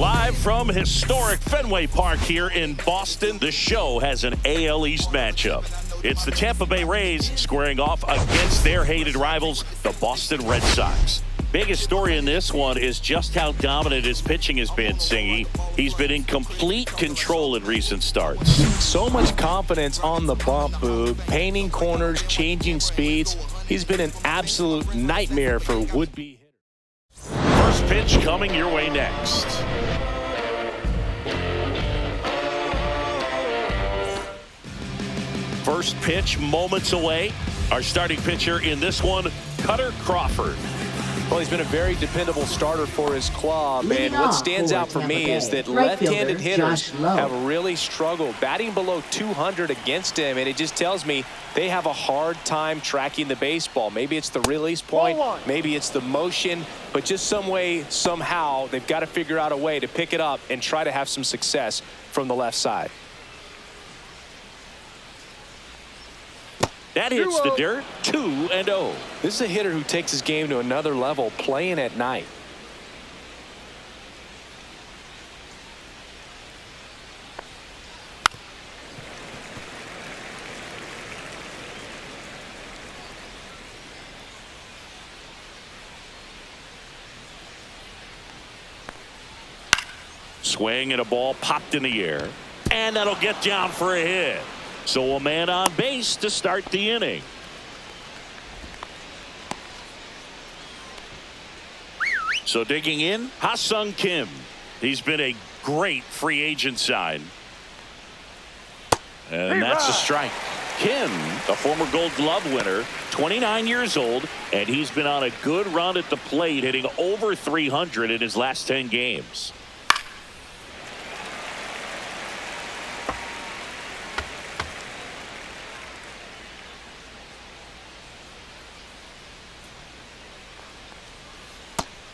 Live from historic Fenway Park here in Boston, the Show has an AL East matchup. It's the Tampa Bay Rays squaring off against their hated rivals, the Boston Red Sox. Biggest story in this one is just how dominant his pitching has been, Singy. He's been in complete control in recent starts. So much confidence on the bump, Boog. Painting corners, changing speeds. He's been an absolute nightmare for would-be hitters. First pitch coming your way next. First pitch moments away. Our starting pitcher in this one, Cutter Crawford. Well, he's been a very dependable starter for his club, and what stands out for me is that left-handed hitters have really struggled, batting below 200 against him, and it just tells me they have a hard time tracking the baseball. Maybe it's the release point, maybe it's the motion, but just some way, somehow, they've got to figure out a way to pick it up and try to have some success from the left side. That hits the dirt, 2-0. This is a hitter who takes his game to another level, playing at night. Swing and a ball popped in the air, and that'll get down for a hit. So a man on base to start the inning. So digging in, Ha-Sung Kim. He's been a great free agent sign. And that's a strike. Kim, a former Gold Glove winner, 29 years old, and he's been on a good run at the plate, hitting over 300 in his last 10 games.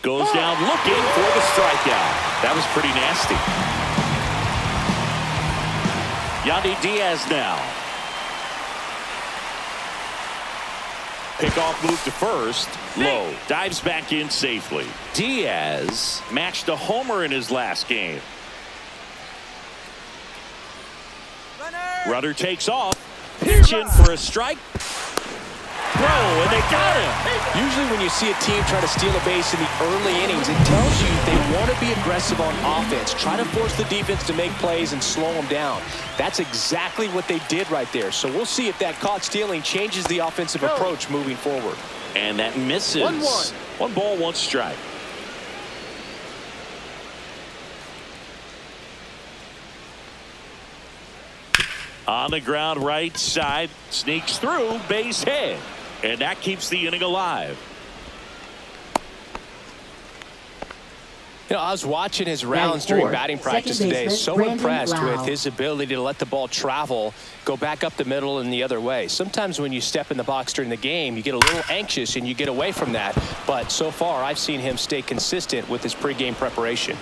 Goes down looking for the strikeout. That was pretty nasty. Yandy Diaz now. Pickoff move to first. Low. Dives back in safely. Diaz matched a homer in his last game. Runner takes off. Pitching for a strike. Throw, and they got him. Usually when you see a team try to steal a base in the early innings, it tells you they want to be aggressive on offense, try to force the defense to make plays and slow them down. That's exactly what they did right there. So we'll see if that caught stealing changes the offensive approach moving forward. And that misses. 1 ball, 1 strike. On the ground right side, sneaks through, base hit. And that keeps the inning alive. You know, I was watching his rounds during batting practice today. So impressed with his ability to let the ball travel, go back up the middle and the other way. Sometimes when you step in the box during the game, you get a little anxious and you get away from that. But so far, I've seen him stay consistent with his pregame preparation.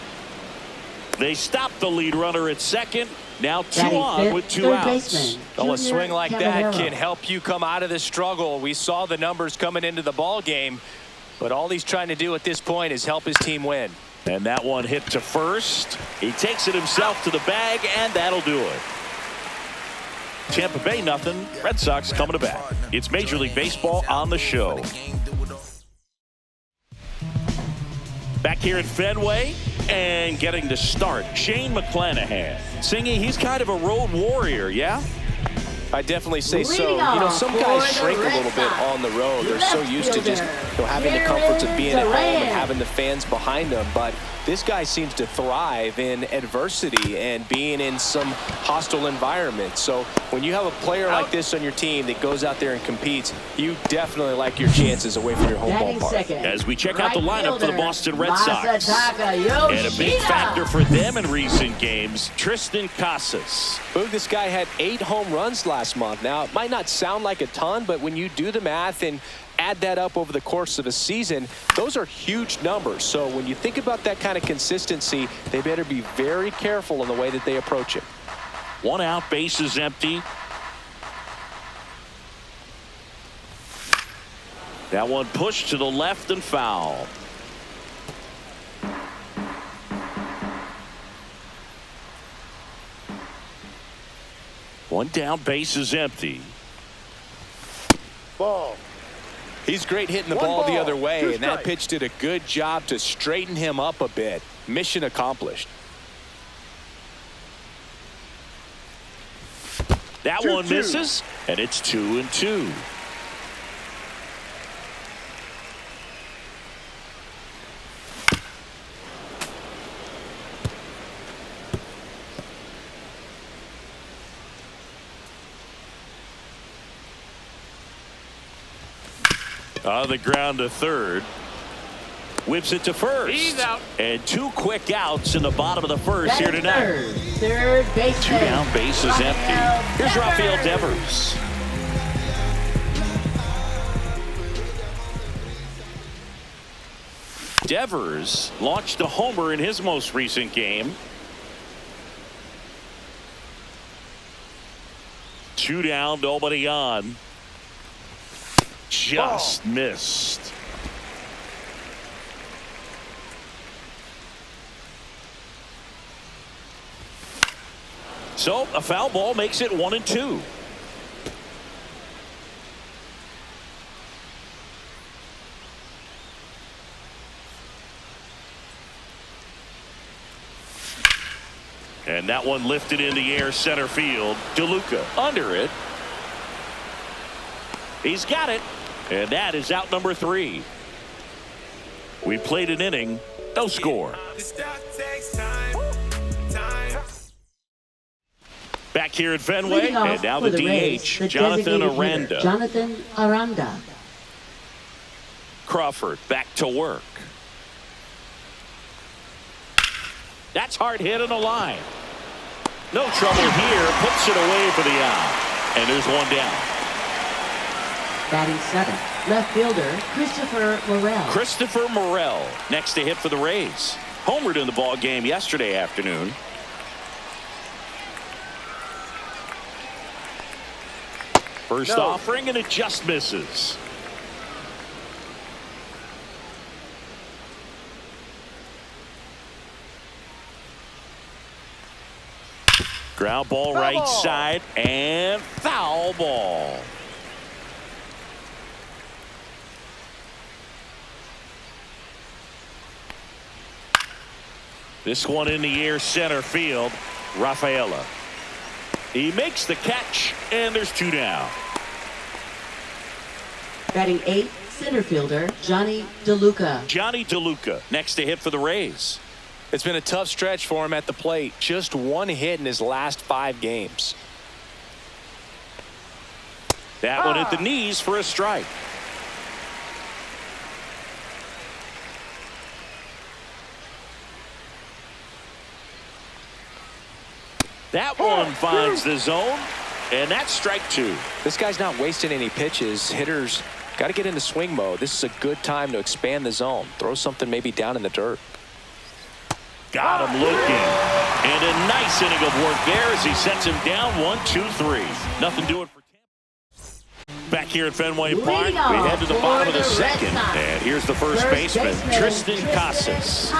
They stopped the lead runner at second. Now 2 on with 2 outs. Well, a swing like that can help you come out of the struggle. We saw the numbers coming into the ball game, but all he's trying to do at this point is help his team win. And that one hit to first. He takes it himself to the bag, and that'll do it. Tampa Bay nothing. Red Sox coming to bat. It's Major League Baseball on the Show. Back here at Fenway and getting to start, Shane McClanahan. Singing, he's kind of a road warrior, yeah? I definitely say so. You know, some guys shrink a little bit on the road. They're so used to just having the comforts of being at home and having the fans behind them. But this guy seems to thrive in adversity and being in some hostile environment. So when you have a player like this on your team that goes out there and competes, you definitely like your chances away from your home ballpark. As we check out the lineup for the Boston Red Sox. And a big factor for them in recent games, Tristan Casas. Boog, this guy had 8 home runs last month. Now, it might not sound like a ton, but when you do the math and add that up over the course of a season, those are huge numbers. So when you think about that kind of consistency, they better be very careful in the way that they approach it. 1 out, bases empty. That one pushed to the left and foul. One down, base is empty. Ball. He's great hitting the ball the other way, and that pitch did a good job to straighten him up a bit. Mission accomplished. That one misses, and it's 2-2. On the ground to third. Whips it to first. He's out. And 2 quick outs in the bottom of the first here tonight. Third base. 2 down, base is empty. Here's Rafael Devers. Devers launched a homer in his most recent game. 2 down, nobody on. Just missed. So a foul ball makes it 1-2. And that one lifted in the air center field. DeLuca under it. He's got it. And that is out number 3. We played an inning. No score. Back here at Fenway, and now the DH, Jonathan Aranda. Jonathan Aranda. Crawford back to work. That's hard hit on the line. No trouble here. Puts it away for the out. And there's 1 down. Batting 7th, left fielder Christopher Morel. Christopher Morel next to hit for the Rays. Homered in the ball game yesterday afternoon. First offering, and it just misses. Ground ball right side, and foul ball. This one in the air center field. Rafaela. He makes the catch, and there's 2 down. Batting 8th, center fielder Johnny DeLuca. Johnny DeLuca next to hit for the Rays. It's been a tough stretch for him at the plate. Just 1 hit in his last 5 games. That one at the knees for a strike. That one finds the zone, and that's strike 2. This guy's not wasting any pitches. Hitters got to get into swing mode. This is a good time to expand the zone. Throw something maybe down in the dirt. Got him looking. And a nice inning of work there as he sets him down 1-2-3. Nothing doing for Tampa. Back here at Fenway Park, we head to the bottom of the second. And here's the first baseman, Tristan Casas.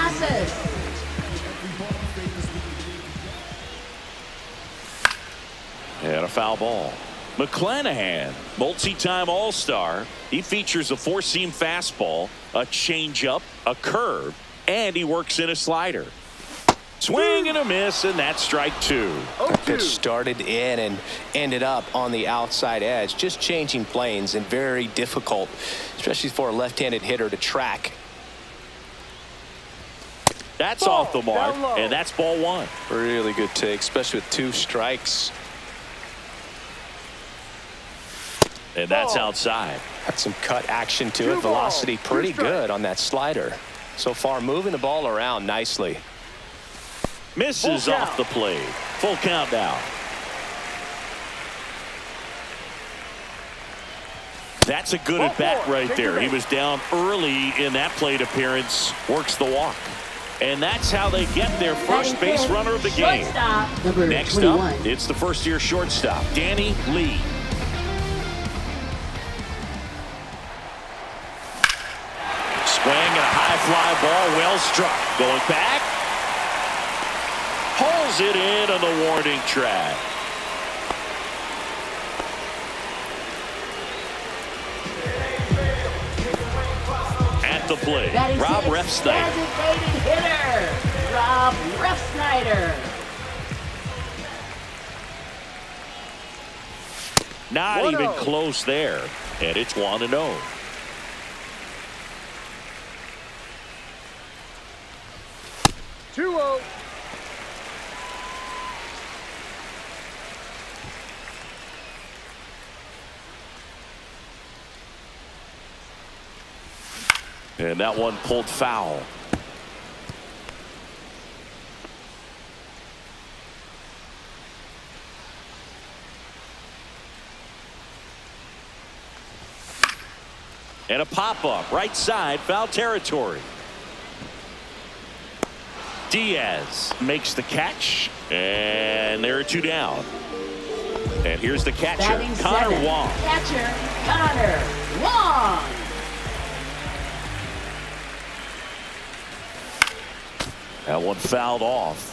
And a foul ball. McClanahan, multi-time All-Star. He features a 4-seam fastball, a changeup, a curve, and he works in a slider. Swing and a miss, and that's strike 2. That pitch started in and ended up on the outside edge. Just changing planes and very difficult, especially for a left-handed hitter to track. That's off the mark, and that's ball 1. Really good take, especially with 2 strikes. And that's outside. Got some cut action to it. Velocity pretty good on that slider. So far, moving the ball around nicely. Misses off the plate. Full count now. That's a good at bat right there. He was down early in that plate appearance. Works the walk. And that's how they get their first base runner of the game. Next up, it's the first-year shortstop, Danny Lee. Swing and a high fly ball, well struck. Going back. Pulls it in on the warning track. at the plate, Batting Rob six, Refsnyder. designated hitter, Rob Refsnyder. Not 1-0. even close there, and it's 1-0. Two-oh. And that one pulled foul. And a pop-up, right side, foul territory. Diaz makes the catch, and there are two down. And here's the catcher, Batting Connor seven, Wong. catcher, Connor Wong. That one fouled off.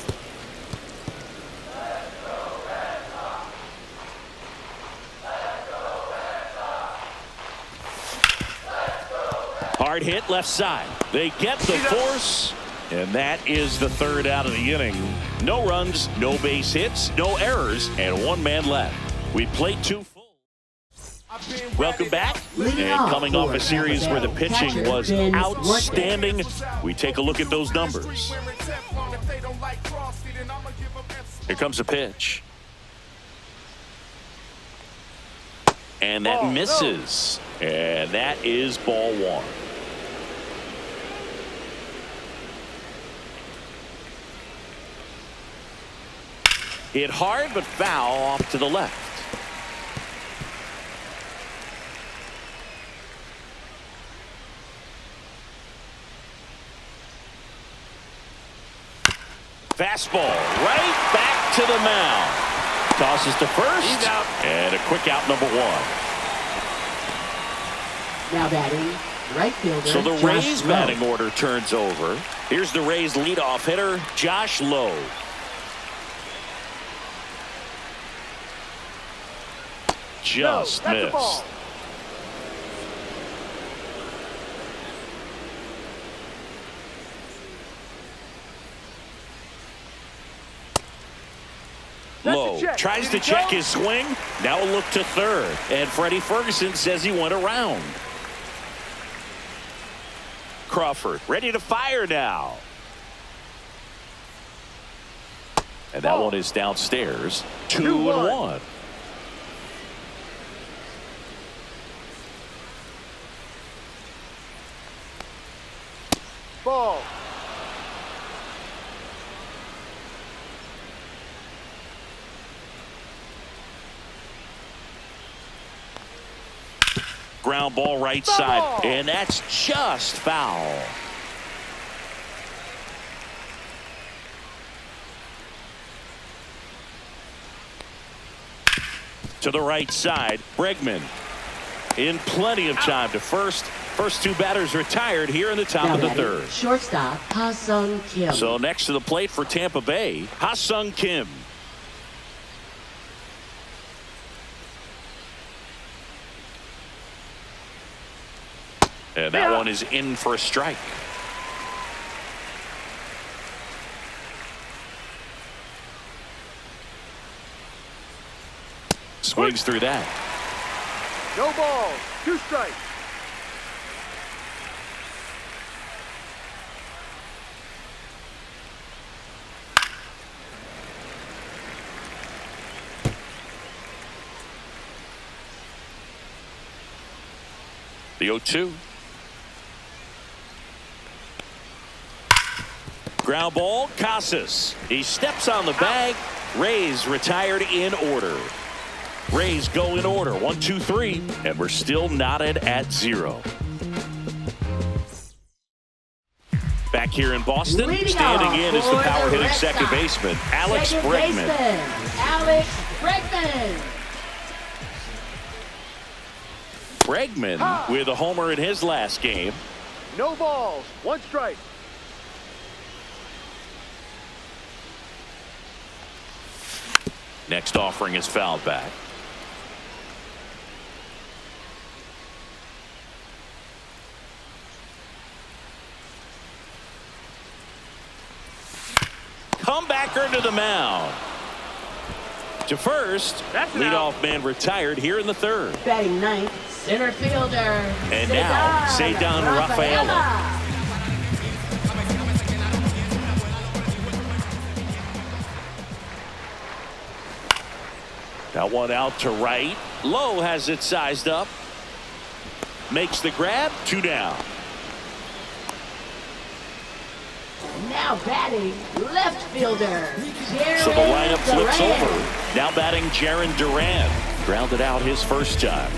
Hard hit left side. They get the force, and that is the third out of the inning. No runs, no base hits, no errors, and one man left. We played two full. Welcome back. Leading And off coming off for a series where the Tampa Bay, pitching catcher was Ben outstanding, we take a look at those numbers. Here comes a pitch. And that misses. And that is ball one. Hit hard but foul off to the left. Fastball right back to the mound. Tosses to first. And a quick out, number one. Now batting, right fielder, So the Josh Rays Lowe. batting order turns over. Here's the Rays leadoff hitter, Josh Lowe. Just that's the missed. ball. That's Lowe a check. tries Did to he check go? his swing. Now a look to third. And Freddie Ferguson says he went around. Crawford ready to fire now. And that Ball. one is downstairs. 2-1. 2-1. Ball. Ground ball right Foul side. ball. And that's just foul. To the right side, Bregman in plenty of time to first. First two batters retired here in the top Now of the batting, third. shortstop, Ha-Sung Kim. So next to the plate for Tampa Bay, Ha-Sung Kim. And that one is in for a strike. Swings through that. No balls. 2 strikes. The 0-2. Ground ball, Casas. He steps on the bag. Rays retired in order. Rays go in order. 1, 2, 3. And we're still knotted at 0. Back here in Boston, Leading standing off in is the for power hitting Red second Sox. baseman, Alex Second Bregman. baseman, Alex Bregman. Bregman with a homer in his last game. No balls. 1 strike. Next offering is fouled back. comebacker to the mound. To first, leadoff man retired here in the third. Batting ninth, center fielder. And now, Cedar Rafaela. That one out to right. Lowe has it sized up. Makes the grab. 2 down. Now batting left fielder. So the lineup flips over. Now batting Jaron Duran. Grounded out his first time.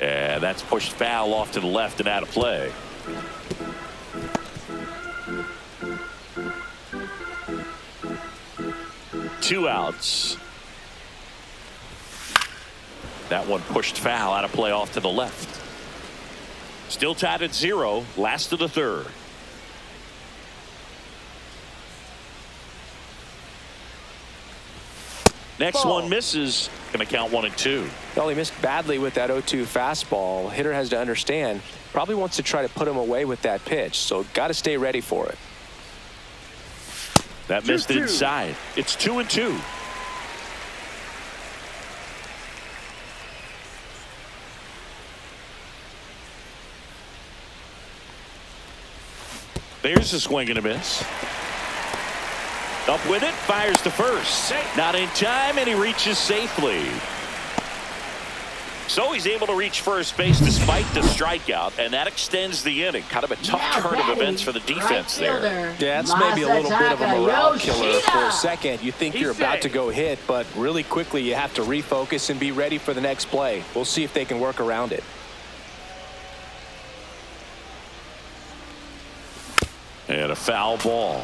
And that's pushed foul off to the left and out of play. Two outs. That one pushed foul out of play off to the left. Still tied at 0. Last of the third. Next one misses. Going to count 1-2. Well, he missed badly with that 0-2 fastball. Hitter has to understand. Probably wants to try to put him away with that pitch. So got to stay ready for it. That missed inside. It's 2-2. There's a swing and a miss. Up with it, fires to first. Not in time, and he reaches safely. So he's able to reach first base despite the strikeout, and that extends the inning. Kind of a tough turn of events for the defense there. Yeah, it's maybe a little bit of a morale killer for a second. You think you're about to go hit, but really quickly you have to refocus and be ready for the next play. We'll see if they can work around it. And a foul ball.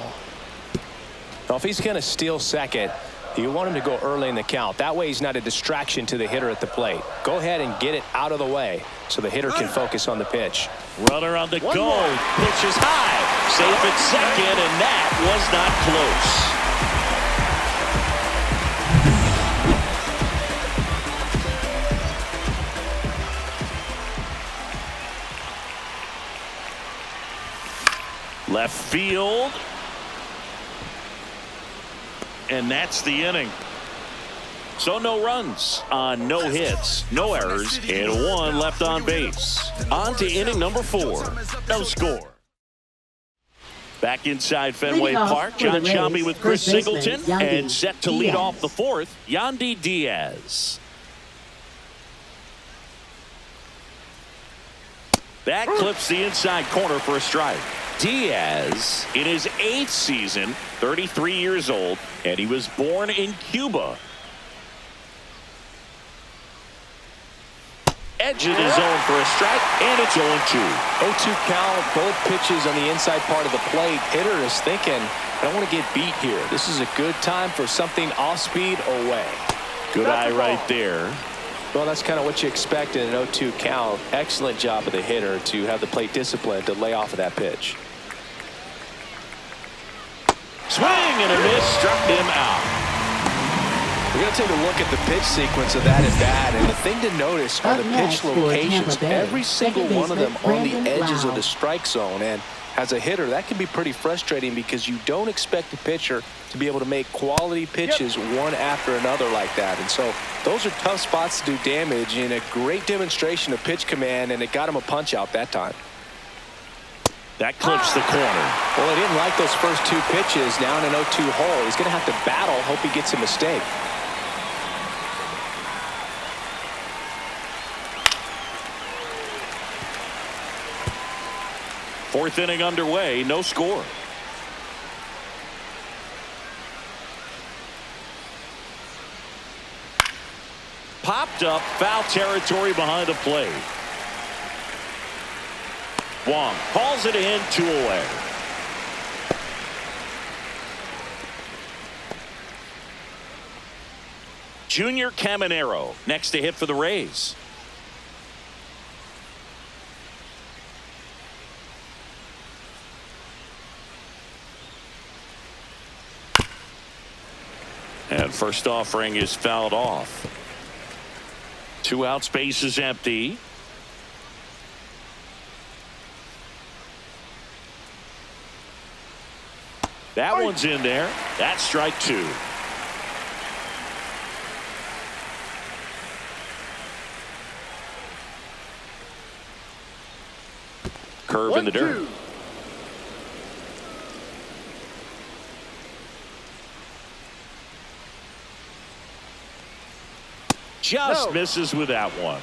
Now, if he's going to steal second, you want him to go early in the count. That way he's not a distraction to the hitter at the plate. Go ahead and get it out of the way so the hitter can focus on the pitch. Runner on the go. Pitch is high. Safe at second, and that was not close. Left field. And that's the inning. So no runs on no hits, no errors, and 1 left on base. On to inning number 4. No score. Back inside Fenway Park, John Sciambi with Chris Singleton, and set to lead off the 4th, Yandy Diaz. That clips the inside corner for a strike. Diaz, in his 8th season, 33 years old, and he was born in Cuba. Edge in his zone for a strike, and it's 0-2. 0-2 count, both pitches on the inside part of the plate. Hitter is thinking, I don't want to get beat here. This is a good time for something off speed away. Good eye right there. Well, that's kind of what you expect in an 0-2 count. Excellent job of the hitter to have the plate discipline to lay off of that pitch. Swing and a miss, struck him out. We're going to take a look at the pitch sequence of that at bat, and the thing to notice are the pitch locations. Every single one of them on the edges of the strike zone, and as a hitter, that can be pretty frustrating because you don't expect the pitcher to be able to make quality pitches one after another like that. And so those are tough spots to do damage, and a great demonstration of pitch command, and it got him a punch out that time. That clips the corner. Well, he didn't like those first 2 pitches. Now in an 0-2 hole, he's going to have to battle, hope he gets a mistake. Fourth inning underway, no score. Popped up, foul territory behind the plate. Wong calls it in, 2 away. Junior Caminero next to hit for the Rays. And first offering is fouled off. 2 outs, base is empty. That one's in there. That's strike two. Curve in the dirt. Just misses with that one.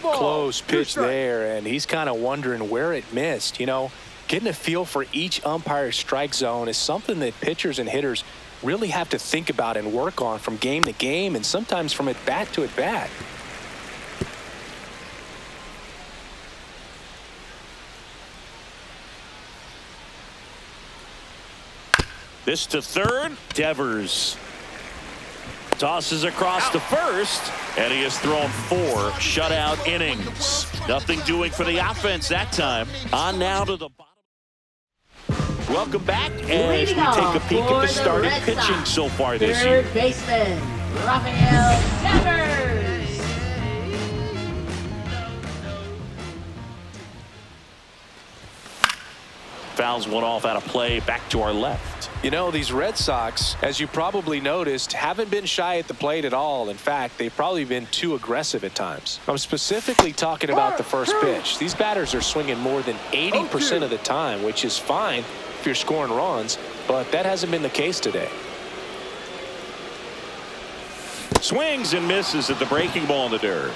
Close pitch there, and he's kind of wondering where it missed. You know, getting a feel for each umpire's strike zone is something that pitchers and hitters really have to think about and work on from game to game, and sometimes from at bat to at bat. This to third. Devers tosses across to first, and he has thrown 4 shutout innings. Nothing doing for the offense that time. On now to the bottom. Welcome back as we take a peek at the starting pitching so far this year. Third baseman, Rafael Devers. Fouls one off out of play, back to our left. You know, these Red Sox, as you probably noticed, haven't been shy at the plate at all. In fact, they've probably been too aggressive at times. I'm specifically talking about the first pitch. These batters are swinging more than 80% of the time, which is fine if you're scoring runs, but that hasn't been the case today. Swings and misses at the breaking ball in the dirt.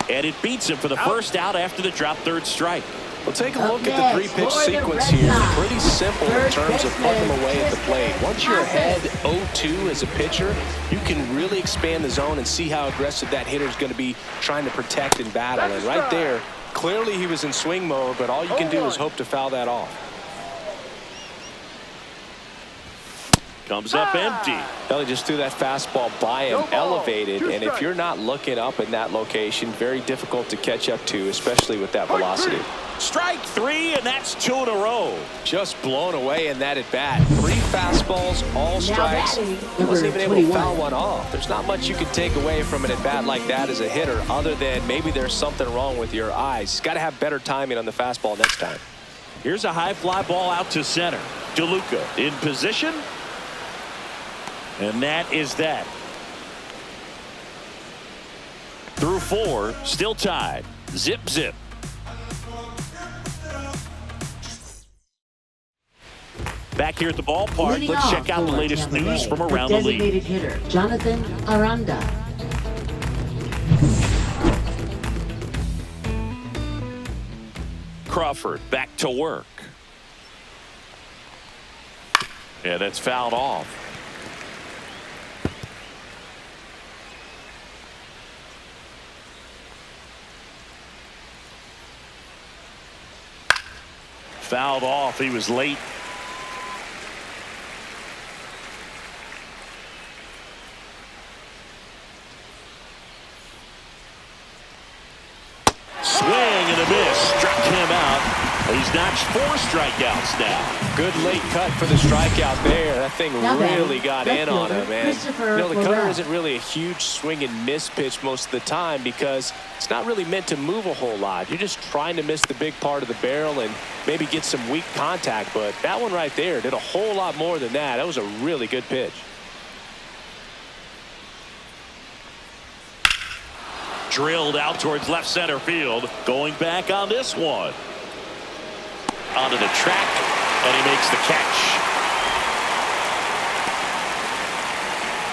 And it beats him for the first out after the drop third strike. Well, take a look at the three-pitch sequence here. Pretty simple in terms of putting them away at the plate. Once you're ahead 0-2 as a pitcher, you can really expand the zone and see how aggressive that hitter is going to be trying to protect and battle. And right there, clearly he was in swing mode, but all you can do is hope to foul that off. Comes up empty. Well, he just threw that fastball by him, elevated, and if you're not looking up in that location, very difficult to catch up to, especially with that velocity. Strike 3, and that's 2 in a row. Just blown away in that at bat. 3 fastballs, all strikes. He wasn't even able to foul one off. There's not much you can take away from an at bat like that as a hitter, other than maybe there's something wrong with your eyes. He's got to have better timing on the fastball next time. Here's a high fly ball out to center. DeLuca in position. And that is that. Through 4, still tied. Zip, zip. Back here at the ballpark, let's check out the latest news from around the league. Designated hitter, Jonathan Aranda. Crawford back to work. Yeah, that's fouled off. Fouled off. He was late. Swing and a miss. Struck him out. He's notched 4 strikeouts now. Good late cut for the strikeout there. That thing really got in on him, man. You know, the cutter isn't really a huge swing and miss pitch most of the time because it's not really meant to move a whole lot. You're just trying to miss the big part of the barrel and maybe get some weak contact. But that one right there did a whole lot more than that. That was a really good pitch. Drilled out towards left center field. Going back on this one. Onto the track, and he makes the catch.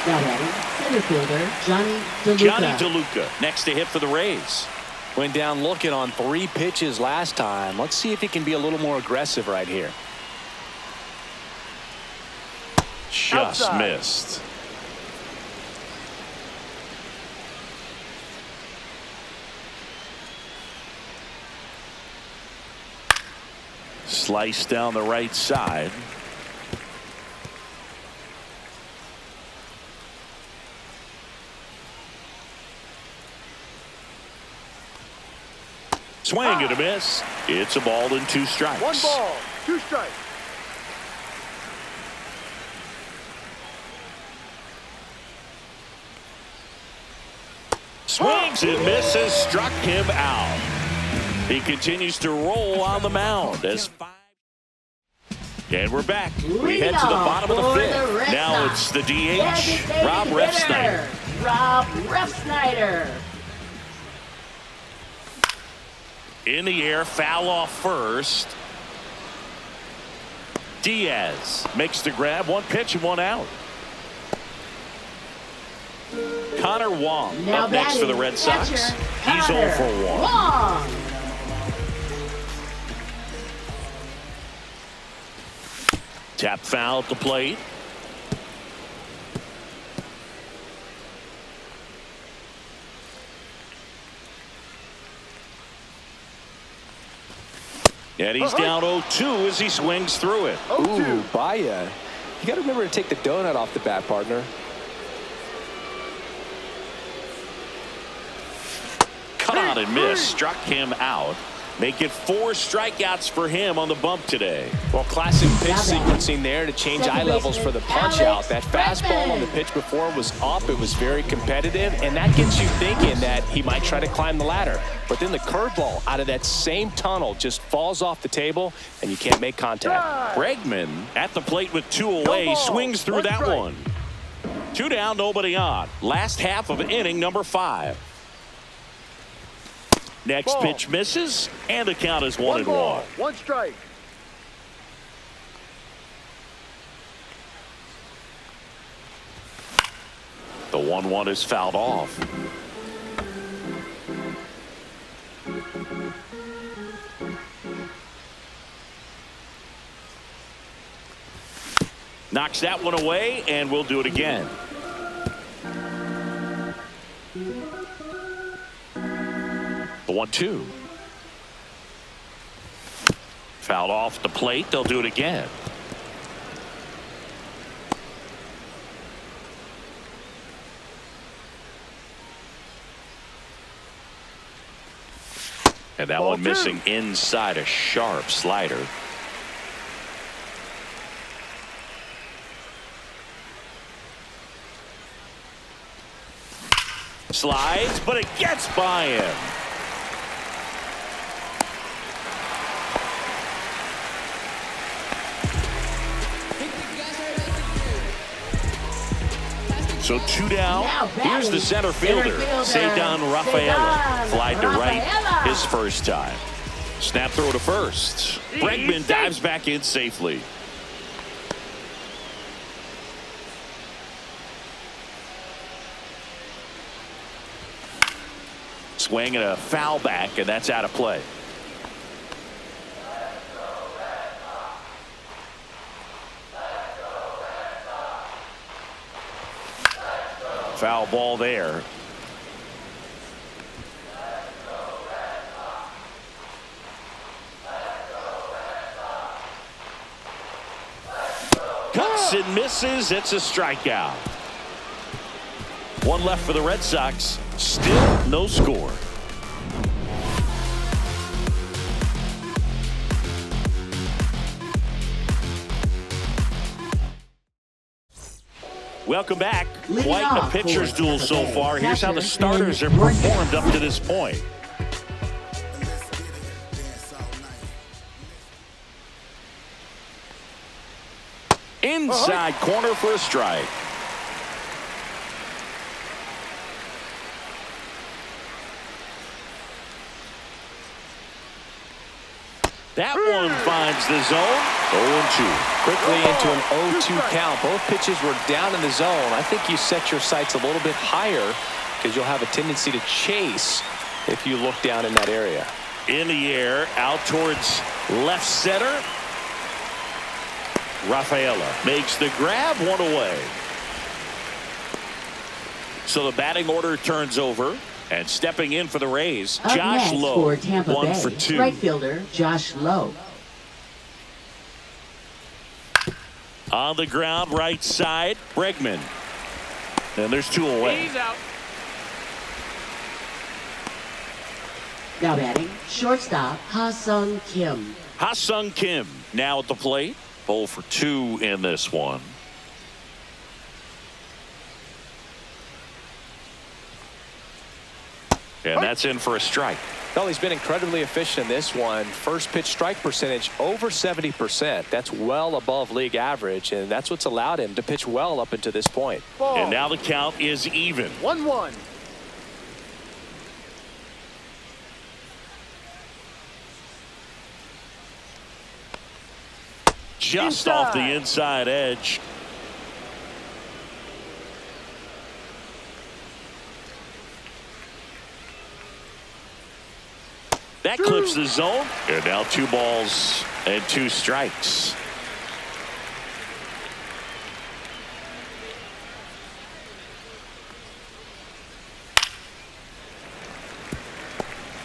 Now batting, center fielder Johnny DeLuca. Johnny DeLuca next to hit for the Rays. Went down looking on 3 pitches last time. Let's see if he can be a little more aggressive right here. Just missed. Slice down the right side. Swing and a miss. It's a ball and 2 strikes. 1 ball, 2 strikes. Swings and misses. Struck him out. He continues to roll on the mound as 5. And we're back. We Leading head to the off bottom of the for fifth. the Red Now Sox, it's the DH, designated Rob hitter, Refsnyder. Rob Refsnyder. In the air, foul off first. Diaz makes the grab, one pitch and one out. Connor Wong Now up next for the batting, Red Sox. catcher, He's 0 Connor for 1. Wong. Tap foul at the plate. And he's down 0-2 as he swings through it. Ooh, Baya. You got to remember to take the donut off the bat, partner. Caught and missed, struck him out. Make it 4 strikeouts for him on the bump today. Well, classic pitch sequencing there to change eye levels for the punch out. That fastball on the pitch before was up. It was very competitive, and that gets you thinking that he might try to climb the ladder. But then the curveball out of that same tunnel just falls off the table, and you can't make contact. Bregman at the plate with 2 away, swings through that one. 2 down, nobody on. Last half of inning number 5. Next pitch misses, and the count is 1-1. 1 strike. The 1-1 is fouled off. Knocks that one away, and we'll do it again. The 1-2. Fouled off the plate. They'll do it again. And that one missing inside, a sharp slider. Slides, but it gets by him. So 2 down. Here's the center fielder, Ceddanne Rafaela. Flied to right his first time. Snap throw to first. Bregman dives back in safely. Swing and a foul back, and that's out of play. Foul ball there. Cuts and misses. It's a strikeout. 1 left for the Red Sox. Still no score. Welcome back. Quite a pitcher's duel so far. Here's how the starters have performed up to this point. Inside corner for a strike. That one finds the zone. 0-2. Quickly into an 0-2 count. Both pitches were down in the zone. I think you set your sights a little bit higher because you'll have a tendency to chase if you look down in that area. In the air, out towards left center. Rafaela makes the grab, 1 away. So the batting order turns over. And stepping in for the Rays, Up Josh next Lowe, for Tampa 1 Bay, for 2. right fielder Josh Lowe. On the ground, right side, Bregman. And there's 2 away. He's out. Now batting, shortstop Ha-Sung Kim. Ha-Sung Kim now at the plate. 0 for 2 in this one. And that's in for a strike. Well, he's been incredibly efficient in this one. First pitch strike percentage over 70%. That's well above league average, and that's what's allowed him to pitch well up until this point. Ball. And now the count is even. 1-1. Just off the inside edge. That clips the zone. And now 2 balls and 2 strikes.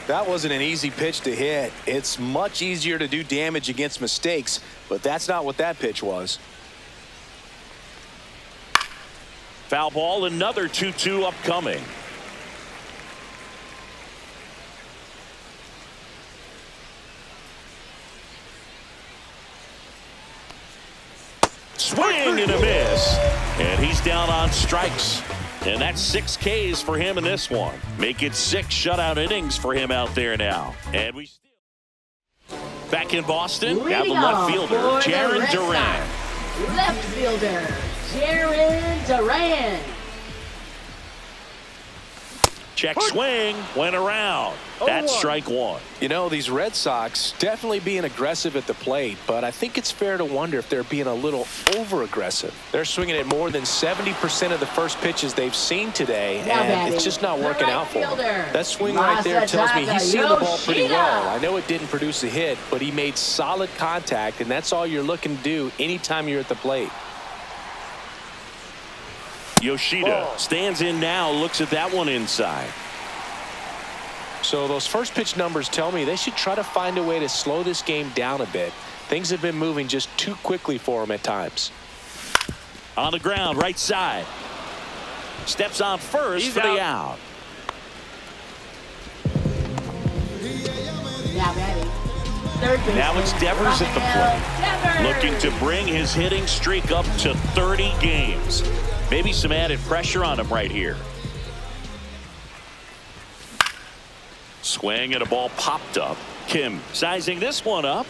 That wasn't an easy pitch to hit. It's much easier to do damage against mistakes, but that's not what that pitch was. Foul ball, another 2-2 upcoming. Swing and a miss. And he's down on strikes. And that's 6 Ks for him in this one. Make it 6 shutout innings for him out there now. And we still back in Boston. Now the left fielder, Jaron Duran. Left fielder, Jaron Duran. Check swing, went around. That's strike 1. You know, these Red Sox definitely being aggressive at the plate, but I think it's fair to wonder if they're being a little over-aggressive. They're swinging at more than 70% of the first pitches they've seen today, and it's just not working out for them. That swing right there tells me he's seeing the ball pretty well. I know it didn't produce a hit, but he made solid contact, and that's all you're looking to do anytime you're at the plate. Yoshida stands in now, looks at that one inside. So those first pitch numbers tell me they should try to find a way to slow this game down a bit. Things have been moving just too quickly for him at times. On the ground, right side. Steps on first for the out. Now ready. Third baseman, Now it's Devers at the plate. Devers. Looking to bring his hitting streak up to 30 games. Maybe some added pressure on him right here. Swing and a ball popped up. Kim sizing this one up.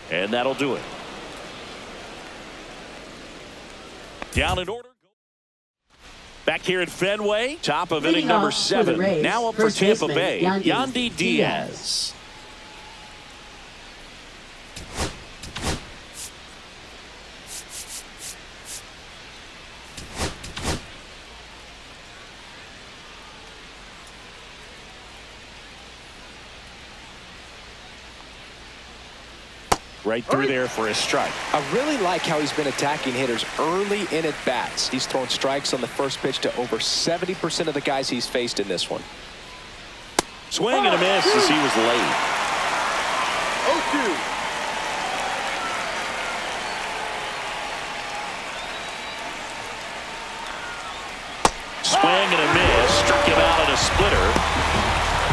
And that'll do it. Down in order. Back here at Fenway. Top of inning number 7. Now up for Tampa Bay. Yandy Diaz. Right through there for a strike. I really like how he's been attacking hitters early in at bats. He's thrown strikes on the first pitch to over 70% of the guys he's faced in this one. Swing and a miss as he was late. 0-2. Swing and a miss. Struck him out on a splitter.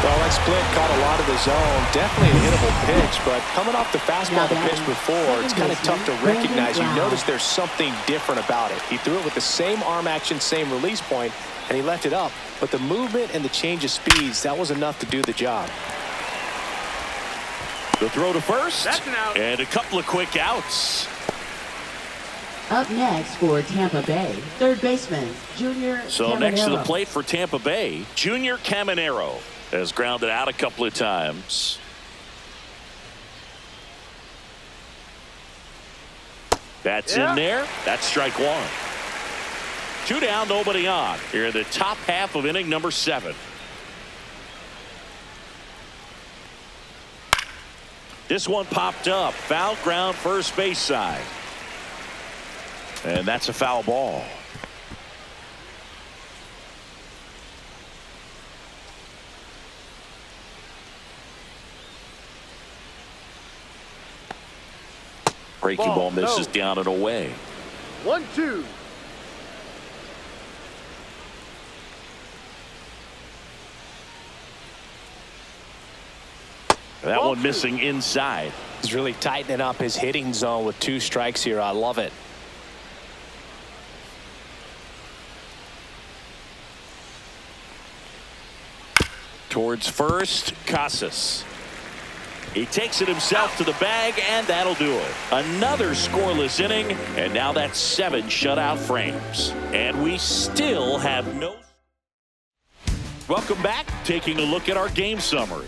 Well, that split caught a lot of the zone. Definitely a hittable pitch, but coming off the fastball the pitch before, it's kind of tough to recognize. You notice there's something different about it. He threw it with the same arm action, same release point, and he left it up. But the movement and the change of speeds, that was enough to do the job. The throw to first. That's an out. And a couple of quick outs. Up next for Tampa Bay, third baseman, Junior So next to the Caminero. plate for Tampa Bay, Junior Caminero has grounded out a couple of times. That's in there. That's strike 1. 2 down, nobody on. Here in the top half of inning number 7. This one popped up. Foul ground first base side. And that's a foul ball. Breaking ball misses down and away. 1-2. That one missing inside. He's really tightening up his hitting zone with 2 strikes here. I love it. Towards first, Casas. He takes it himself to the bag, and that'll do it. Another scoreless inning, and now that's 7 shutout frames. And we still have no... Welcome back. Taking a look at our game summary.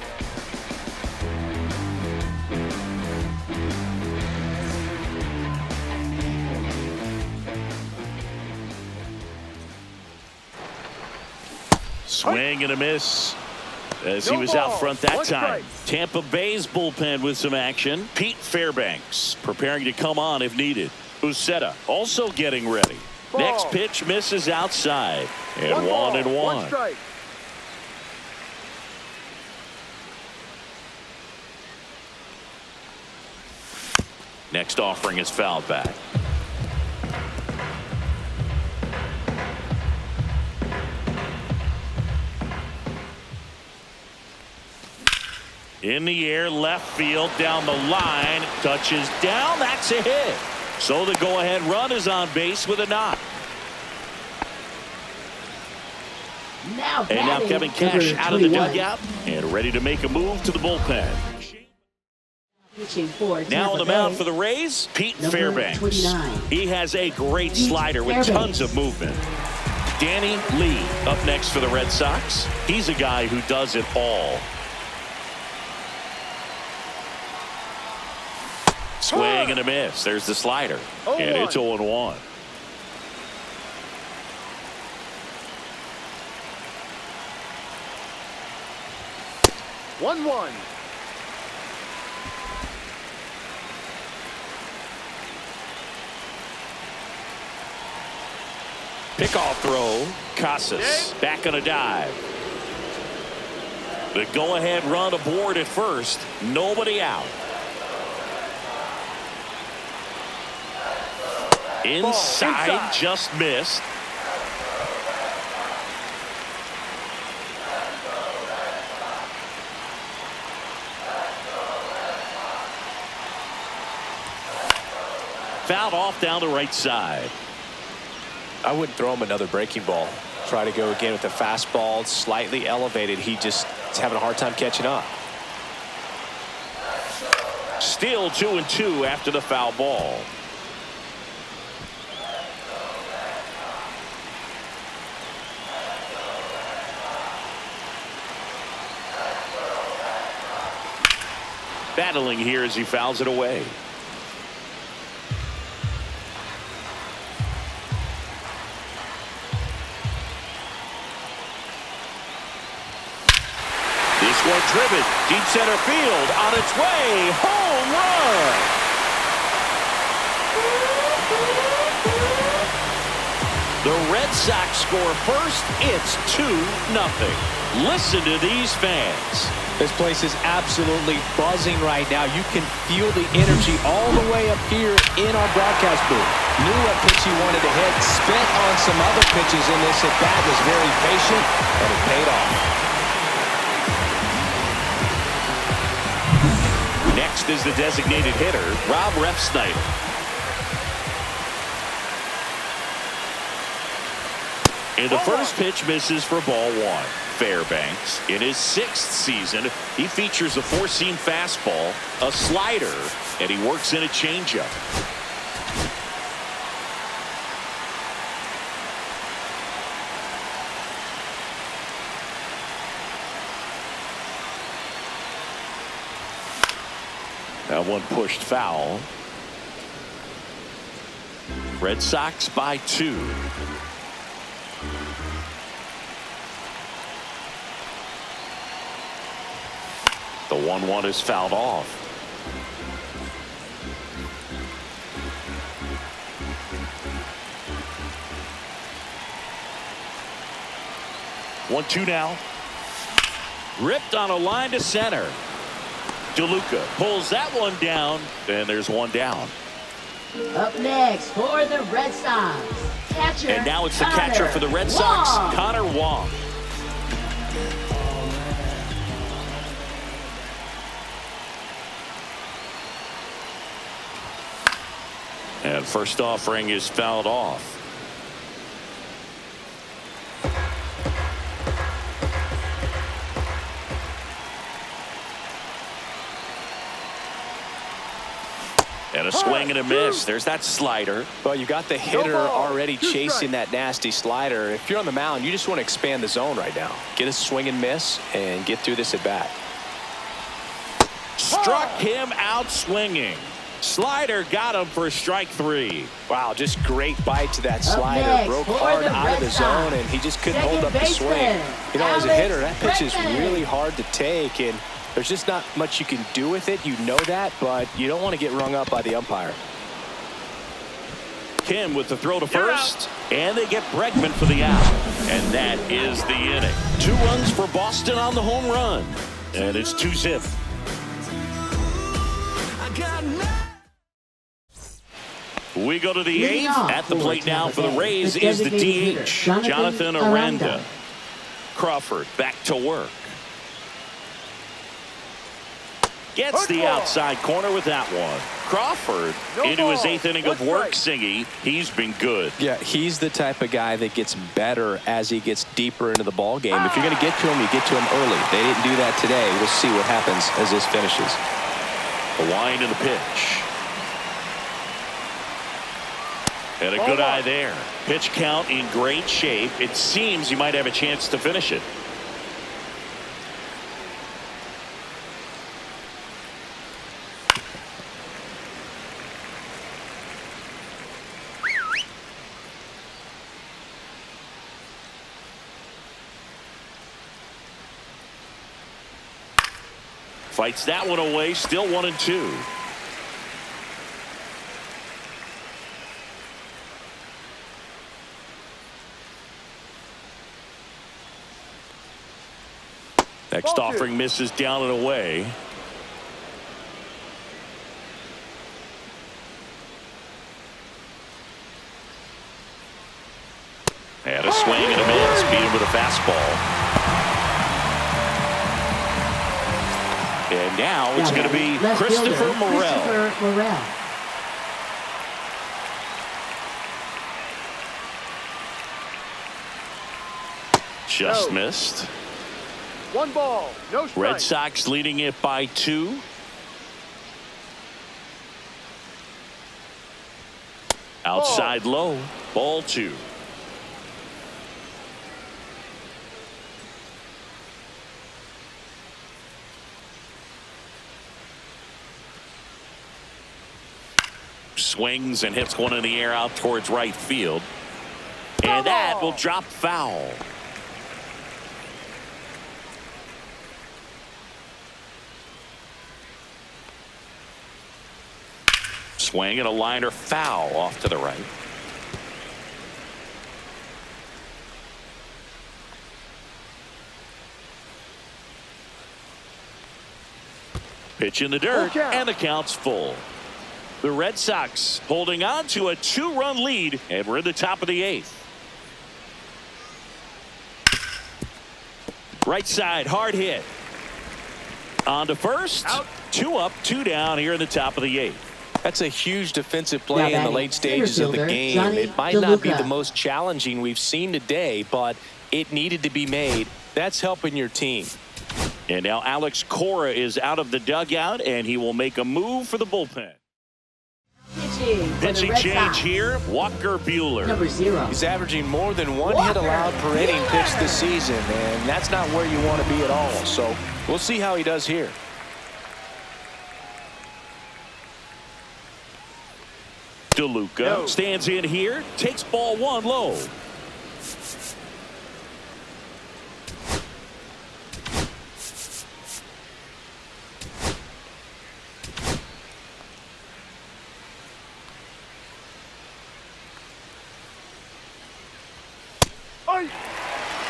Swing and a miss as he was out front that time. Tampa Bay's bullpen with some action. Pete Fairbanks preparing to come on if needed. Uceta also getting ready. Next pitch misses outside. And 1-1. Strike. Next offering is fouled back. In the air, left field, down the line, touches down, that's a hit. So the go-ahead run is on base with a knock. And now Kevin Cash out of the dugout and ready to make a move to the bullpen. Now on the mound for the Rays, Pete Fairbanks. 29. He has a great slider with tons of movement. Danny Lee up next for the Red Sox. He's a guy who does it all. Swing and a miss. There's the slider. And it's 0-1. One. Pickoff throw. Casas back on a dive. The go-ahead run aboard at first. Nobody out. Inside, just missed. Fouled off down the right side. I wouldn't throw him another breaking ball. Try to go again with the fastball, slightly elevated. He just is having a hard time catching up. Still 2-2 after the foul ball. Battling here as he fouls it away. This one driven deep center field on its way. Home run. The Red Sox score first. It's 2-0. Listen to these fans. This place is absolutely buzzing right now. You can feel the energy all the way up here in our broadcast booth. Knew what pitch he wanted to hit, spent on some other pitches in this at bat, was very patient, and it paid off. Next is the designated hitter, Rob Refsnyder. And the first pitch misses for ball 1. Fairbanks, in his 6th season, he features a 4-seam fastball, a slider, and he works in a changeup. That one pushed foul. Red Sox by 2. The 1-1 is fouled off. One-two now. Ripped on a line to center. DeLuca pulls that one down, and there's one down. Up next for the Red Sox, catcher. And now it's the catcher for the Red Sox, Connor Wong. And first offering is fouled off. And a swing and a miss. There's that slider. Well, you got the hitter ball. already 2 chasing strikes. that nasty slider. If you're on the mound, you just want to expand the zone right now. Get a swing and miss and get through this at bat. Struck him out swinging. Slider got him for strike 3. Wow, just great bite to that slider. next Broke for hard the out of the Red zone, Sox, and he just couldn't second hold up the swing. baseman, You know, as a Alex hitter, that pitch is Bregman. really hard to take, and there's just not much you can do with it. You know that, but you don't want to get rung up by the umpire. Kim with the throw to first, and they get Bregman for the out. And that is the inning. 2 runs for Boston on the home run. And it's 2-zip. We go to the Leading 8th. off At the for plate now Tampa for the Bay, Rays the is the designated DH, hitter, Jonathan Aranda. Crawford back to work. Gets the outside corner with that one. Crawford into his 8th inning of work, Singy. He's been good. Yeah, he's the type of guy that gets better as he gets deeper into the ball game. If you're going to get to him, you get to him early. They didn't do that today. We'll see what happens as this finishes. The line to the pitch. And a good eye there. Pitch count in great shape. It seems you might have a chance to finish it. Fights that one away. Still 1-2. Next offering misses down and away. And a swing and a miss. Beat him with a fastball. And now it's going to be Left Christopher fielder, Morel. Christopher Morel. Just No. missed. 1 ball, no strike. Red Sox leading it by 2. Outside low. Ball 2. Swings and hits one in the air out towards right field. And that will drop foul. Swing and a liner foul off to the right. Pitch in the dirt, and the count's full. The Red Sox holding on to a 2-run lead, and we're in the top of the 8th. Right side, hard hit. On to first. Out. 2 up, 2 down here in the top of the 8th. That's a huge defensive play in the late stages of the Infielder, game. Johnny It might not be DeLuca. the most challenging we've seen today, but it needed to be made. That's helping your team. And now Alex Cora is out of the dugout, and he will make a move for the bullpen. Pitching for the Pitching Red change Sox. here, Walker Buehler. Number 0. He's averaging more than 1 hit allowed per inning pitched this season, and that's not where you want to be at all. So we'll see how he does here. DeLuca stands in here, takes ball 1 low.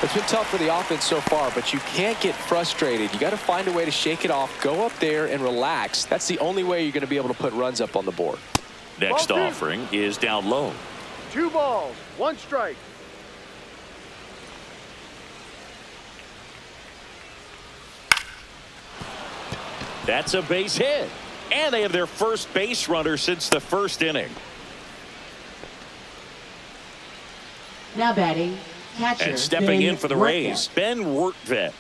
It's been tough for the offense so far, but you can't get frustrated. You got to find a way to shake it off, go up there and relax. That's the only way you're going to be able to put runs up on the board. Next Ball 2. offering is down low. 2 balls, 1 strike. That's a base hit. And they have their first base runner since the 1st inning. Now batting, catcher. And stepping Ben in for the Workett. Rays, Ben Workett.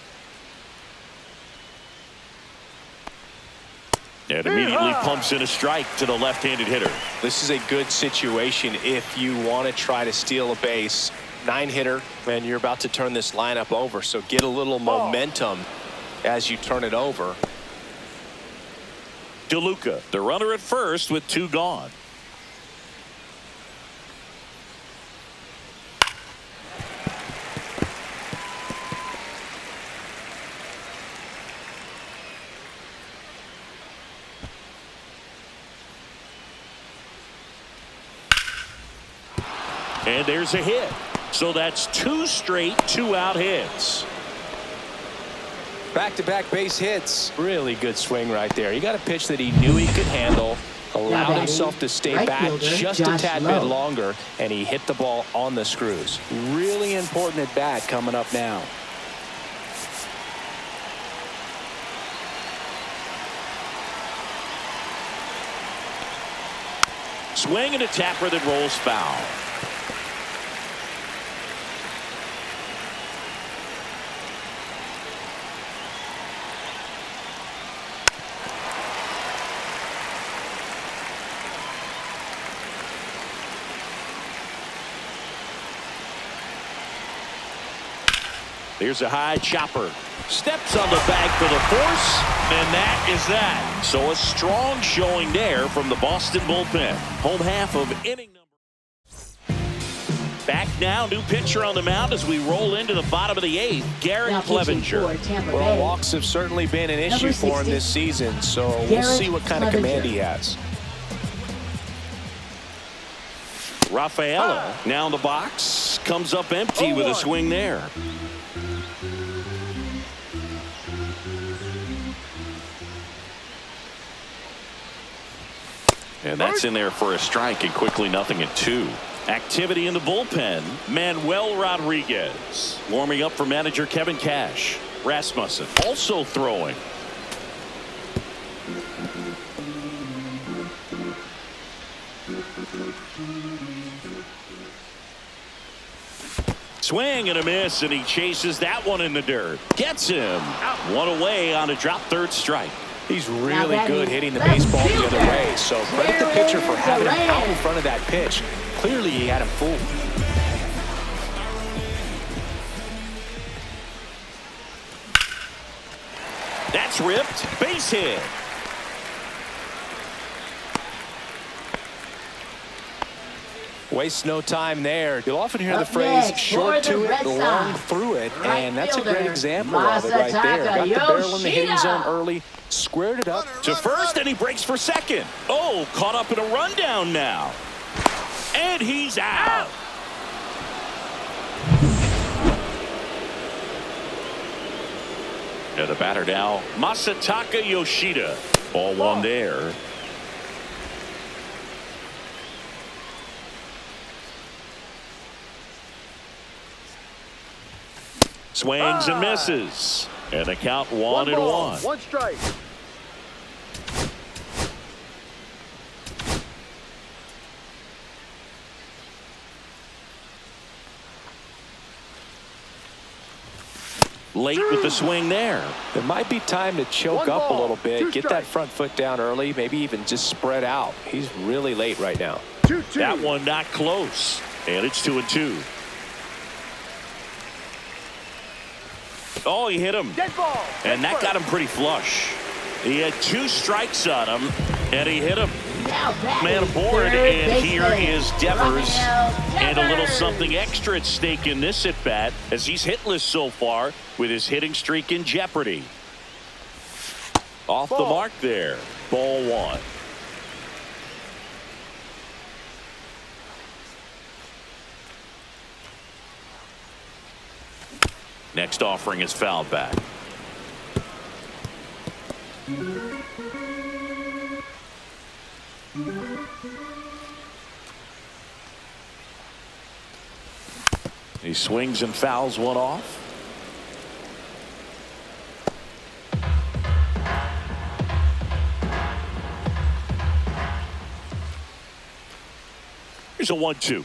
And immediately pumps in a strike to the left-handed hitter. This is a good situation if you want to try to steal a base. 9-hitter, and you're about to turn this lineup over, so get a little momentum as you turn it over. DeLuca, the runner at first with 2 gone. And there's a hit. So that's 2 straight 2-out hits. Back-to-back base hits. Really good swing right there. He got a pitch that he knew he could handle, allowed himself to stay back just a tad bit longer, and he hit the ball on the screws. Really important at bat coming up now. Swing and a tapper that rolls foul. Here's a high chopper. Steps on the bag for the force, and that is that. So a strong showing there from the Boston bullpen. Home half of inning number. Back now, new pitcher on the mound as we roll into the bottom of the 8th, Garrett Clevenger. Well, walks have certainly been an issue for him this season, so we'll see what kind of command he has. Rafaela now in the box, comes up empty with a swing there. And that's in there for a strike, and quickly 0-2. Activity in the bullpen. Manuel Rodriguez warming up for manager Kevin Cash. Rasmussen also throwing. Swing and a miss, and he chases that one in the dirt. Gets him. One away on a drop third strike. He's really good hitting the baseball the other way, so credit the pitcher for having him out in front of that pitch. Clearly he had him fooled. That's ripped. Base hit. Wastes no time there. You'll often hear the phrase short to it, long through it, and that's a great example of it right there. Got the barrel in the hitting zone early, squared it up to first, and he breaks for second. Oh, caught up in a rundown now. And he's out. And the batter now, Masataka Yoshida. Ball 1 there. Swings and misses. And the count 1-1. 1 strike. Late with the swing there. It might be time to choke up a little bit, get that front foot down early, maybe even just spread out. He's really late right now. 2-2. That one not close. And it's 2-2. Oh, he hit him. Dead ball. And that got him pretty flush. He had 2 strikes on him, and he hit him. Man aboard, and here is Devers. And a little something extra at stake in this at-bat, as he's hitless so far with his hitting streak in jeopardy. Off the mark there. Ball 1. Next offering is fouled back. He swings and fouls one off. Here's a 1-2.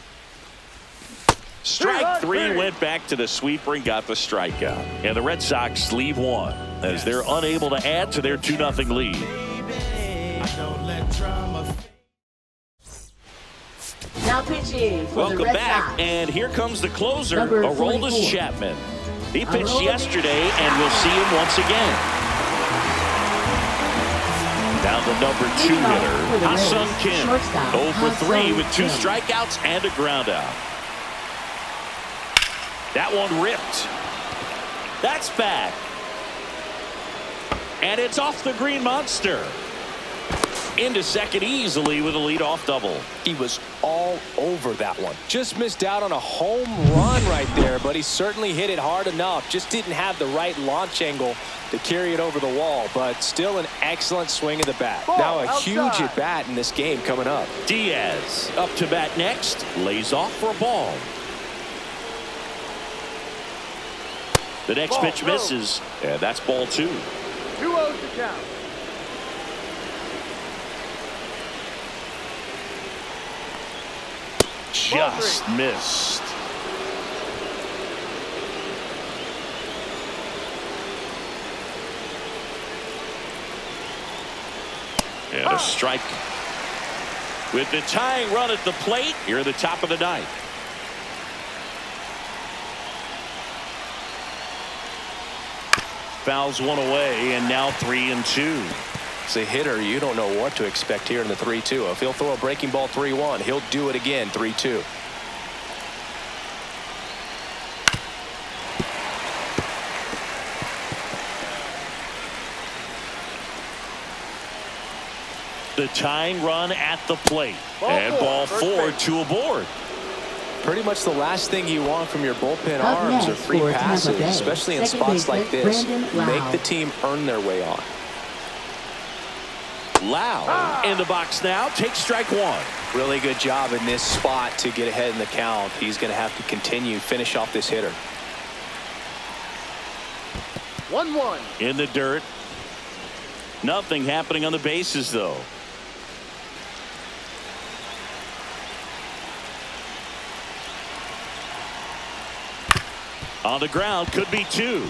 Strike 3 went back to the sweeper and got the strikeout. And the Red Sox leave one as they're unable to add to their 2-0 lead. Now pitching for the Welcome Red back, Sox. and here comes the closer, Number Aroldis 44. Chapman. He pitched Aroldis yesterday, and we'll see him once again. Now the number 2 Leading off hitter, for the Ha-Sung Rays, Kim. shortstop, 0 for 3 Ha-Sung with 2 Kim. strikeouts and a groundout. That one ripped. That's back. And it's off the Green Monster. Into second easily with a leadoff double. He was all over that one. Just missed out on a home run right there, but he certainly hit it hard enough. Just didn't have the right launch angle to carry it over the wall, but still an excellent swing of the bat. Ball Now a outside. huge at bat in this game coming up. Diaz up to bat next. Lays off for a ball. The next Ball, pitch throw. misses, and that's ball 2. 2-0 to count. Just missed. And a strike. With the tying run at the plate, here at the top of the ninth. Fouls one away, and now 3-2. As a hitter, you don't know what to expect here in the 3-2. If he'll throw a breaking ball 3-1, he'll do it again 3-2. The tying run at the plate. Ball And four, ball first 4, base. 2 aboard. Pretty much the last thing you want from your bullpen Up arms are next free for Tampa passes, Bay, especially in second spots like baseman this. Brandon Lau. Make the team earn their way on. Lau in the box now. Takes strike 1. Really good job in this spot to get ahead in the count. He's going to have to finish off this hitter. 1-1. In the dirt. Nothing happening on the bases, though. On the ground, could be 2.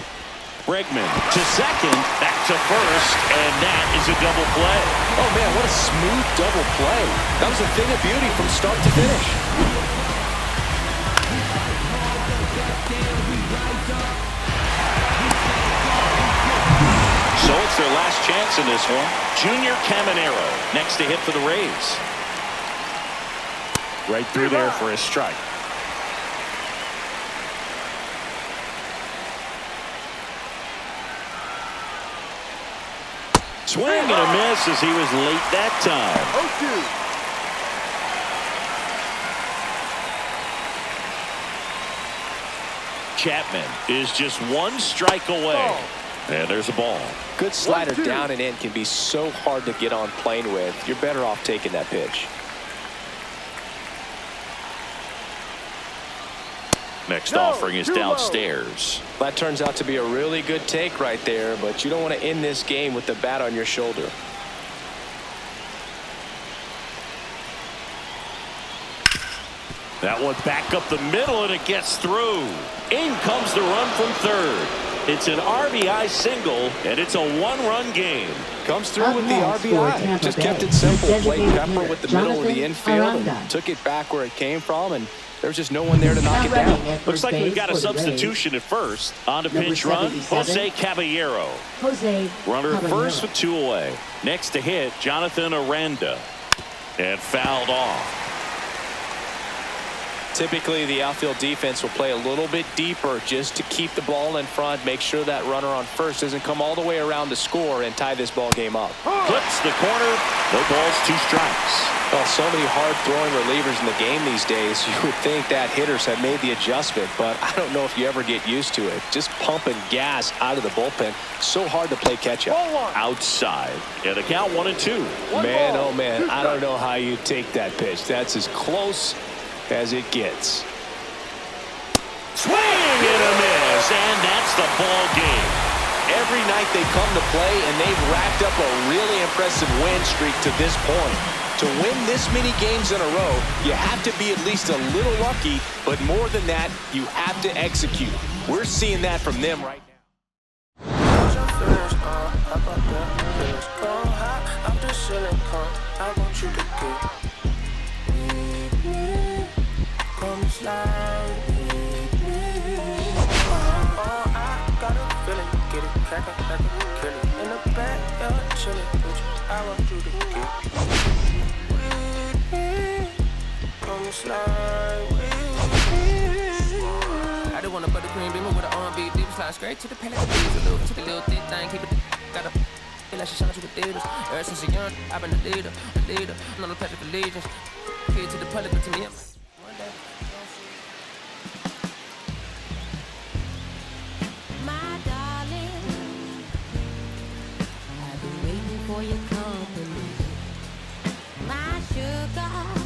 Bregman to second, back to first, and that is a double play. Oh, man, what a smooth double play. That was a thing of beauty from start to finish. So it's their last chance in this one. Junior Caminero next to hit for the Rays. Right through there for a strike. Swing and a miss as he was late that time. 0-2. Chapman is just 1 strike away. Ball. And there's a ball. Good slider 1-2. down and in can be so hard to get on plane with. You're better off taking that pitch. Next No, offering is too low. downstairs. That turns out to be a really good take right there, but you don't want to end this game with the bat on your shoulder. That one back up the middle, and it gets through. In comes the run from third. It's an RBI single, and it's a 1-run game. Comes through Up with the next for RBI. Tampa Just Bay, kept it simple. his Played designated Pepper hitter, with the middle of the Jonathan infield and Aranda. took it back where it came from, and there's just no one there to knock Now it running down. at first Looks like we've base got a for the Rays, substitution at first. On to Number pinch run, 77. Jose Caballero. Jose Runner Caballero. first with 2 away. Next to hit, Jonathan Aranda. And fouled off. Typically, the outfield defense will play a little bit deeper just to keep the ball in front, make sure that runner on first doesn't come all the way around to score and tie this ball game up. Clips the corner. No balls, 2 strikes. Well, so many hard-throwing relievers in the game these days, you would think that hitters have made the adjustment, but I don't know if you ever get used to it. Just pumping gas out of the bullpen, so hard to play catch-up. Ball 1. Outside. And the count 1-2. Man, ball, oh man, 2 I don't strikes. know how you take that pitch. That's as close as it gets. Swing and a miss, and that's the ball game. Every night they come to play, and they've racked up a really impressive win streak to this point. To win this many games in a row, you have to be at least a little lucky, but more than that, you have to execute. We're seeing that from them right now. chillin', come. I want you to get with me. Come slide with me. Oh, I got a feeling, get it, crack it, kill it. In the backyard, chillin' with you. I want you to get with me. Come slide with me. I just want a buttercream beamer with an R&B deep slide straight to the pellet. To the little thick thing, keep it. Got a feel like she shine to the theaters. Ever since a young, I've been a leader. I'm not a pledge of allegiance. Kid to the public, but to me, one day. My darling, I've been waiting for your company. My sugar.